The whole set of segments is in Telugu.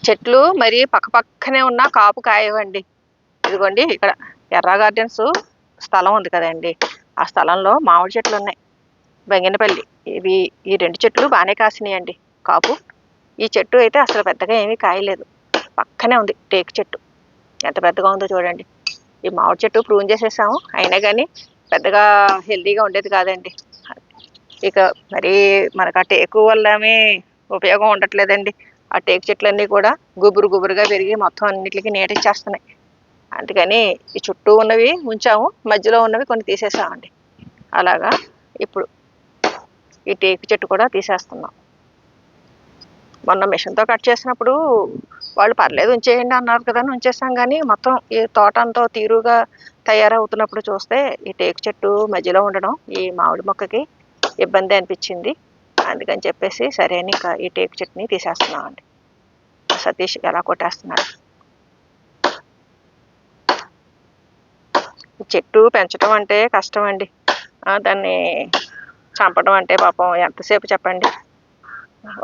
చెట్లు మరి పక్క పక్కనే ఉన్న కాపు కాయవండి. ఇదిగోండి ఇక్కడ ఎర్ర గార్డెన్స్ స్థలం ఉంది కదండి, ఆ స్థలంలో మామిడి చెట్లు ఉన్నాయి. బంగినపల్లి ఇవి ఈ 2 చెట్లు బాగానే కాసినాయండి కాపు. ఈ చెట్టు అయితే అసలు పెద్దగా ఏమీ కాయలేదు. పక్కనే ఉంది టేకు చెట్టు, ఎంత పెద్దగా ఉందో చూడండి. ఈ మామిడి చెట్టు ప్రూన్ చేసేసాము, అయినా కానీ పెద్దగా హెల్తీగా ఉండేది కాదండి. ఇక మరి మనకు ఆ టేకు వల్లమే ఉపయోగం ఉండట్లేదండి. ఆ టేకు చెట్లన్నీ కూడా గుబురు గుబురుగా పెరిగి మొత్తం అన్నిటికీ నీటిచ్చేస్తున్నాయి. అందుకని ఈ చుట్టూ ఉన్నవి ఉంచాము, మధ్యలో ఉన్నవి కొన్ని తీసేసామండి. అలాగా ఇప్పుడు ఈ టేకు చెట్టు కూడా తీసేస్తున్నాం. మొన్న మిషన్తో కట్ చేసినప్పుడు వాళ్ళు పర్లేదు ఉంచేయండి అన్నారు కదా అని ఉంచేసాం, కానీ మొత్తం ఈ తోట అంతా తీరుగా తయారవుతున్నప్పుడు చూస్తే ఈ టేకు చెట్టు మధ్యలో ఉండడం ఈ మామిడి మొక్కకి ఇబ్బంది అనిపించింది. అందుకని చెప్పేసి సరే అని ఇంకా ఈ టేకు చెట్టుని తీసేస్తున్నామండి. సతీష్ ఎలా కొట్టేస్తున్నాడు. చెట్టు పెంచడం అంటే కష్టం అండి, దాన్ని చంపడం అంటే పాపం ఎంతసేపు చెప్పండి.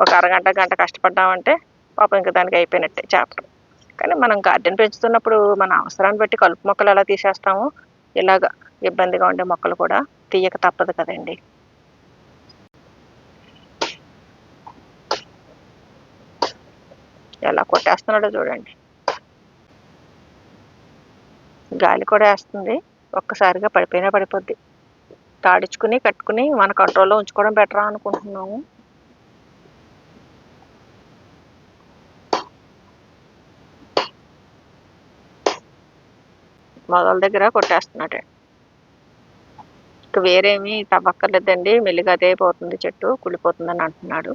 ఒక అరగంట గంట కష్టపడ్డామంటే పాపం ఇంకా దానికి అయిపోయినట్టే చేపడం. కానీ మనం గార్డెన్ పెంచుతున్నప్పుడు మన అవసరాన్ని బట్టి కలుపు మొక్కలు ఎలా తీసేస్తామో ఇలాగ ఇబ్బందిగా ఉండే మొక్కలు కూడా తీయక తప్పదు కదండి. ఎలా కొట్టేస్తున్నాడో చూడండి. గాలి కూడా వేస్తుంది, ఒక్కసారిగా పడిపోయినా పడిపోద్ది. తాడించుకుని కట్టుకుని మన కంట్రోల్లో ఉంచుకోవడం బెటరా అనుకుంటున్నాము. మొదల దగ్గర కొట్టేస్తున్నాడు. ఇక వేరేమీ తవ్వక్కర్లేదండి, మెల్లిగా అదే పోతుంది, చెట్టు కుళ్ళిపోతుందని అంటున్నాడు.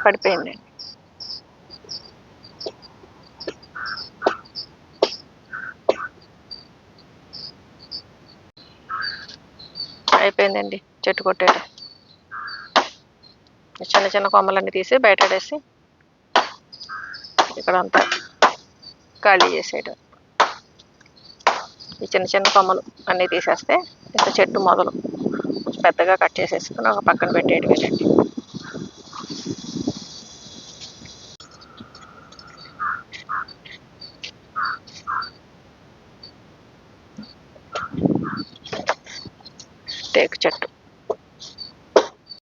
పడిపోయిందండి. అయిపోయిందండి చెట్టు కొట్టేయడం. చిన్న చిన్న కొమ్మలన్నీ తీసి బయటడేసి ఇక్కడంతా ఖాళీ చేసేయడం. ఈ చిన్న చిన్న కొమ్మలు అన్నీ తీసేస్తే ఇంత చెట్టు మొదలు పెద్దగా కట్ చేసేసుకుని ఒక పక్కన పెట్టేయడం.